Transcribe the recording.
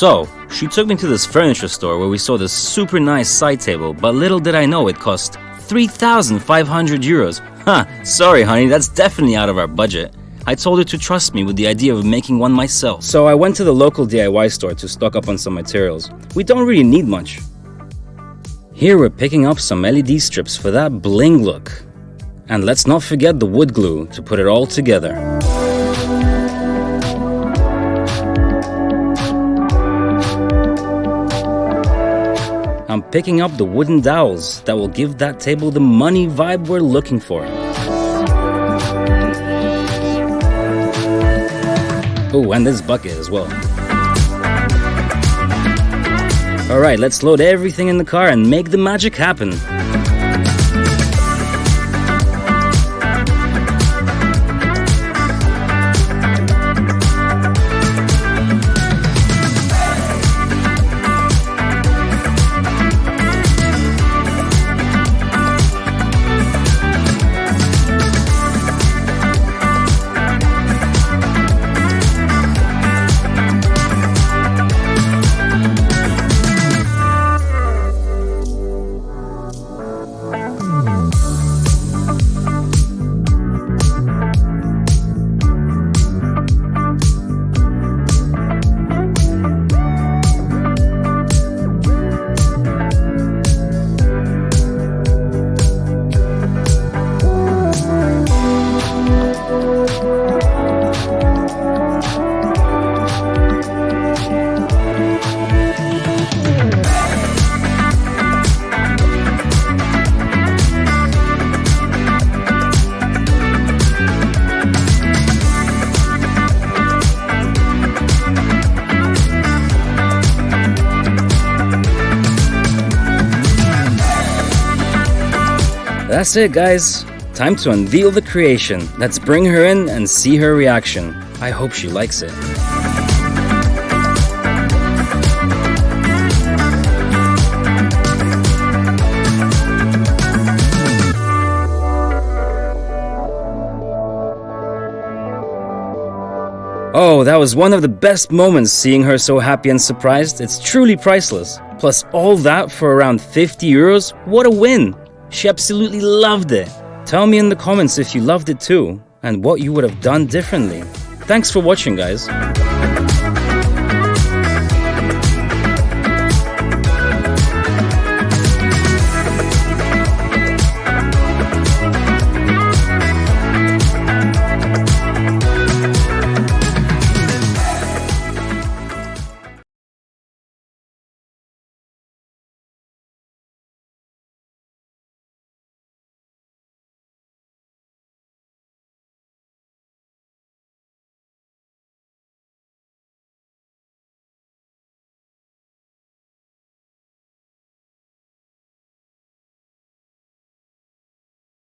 So, she took me to this furniture store where we saw this super nice side table, but little did I know it cost 3,500 euros. Sorry honey, that's definitely out of our budget. I told her to trust me with the idea of making one myself. So I went to the local DIY store to stock up on some materials. We don't really need much. Here we're picking up some LED strips for that bling look. And let's not forget the wood glue to put it all together. I'm picking up the wooden dowels that will give that table the money vibe we're looking for. Oh, and this bucket as well. Alright, let's load everything in the car and make the magic happen. That's it, guys. Time to unveil the creation. Let's bring her in and see her reaction. I hope she likes it. Oh, that was one of the best moments, seeing her so happy and surprised. It's truly priceless. Plus all that for around 50 euros? What a win! She absolutely loved it. Tell me in the comments if you loved it too, and what you would have done differently. Thanks for watching, guys.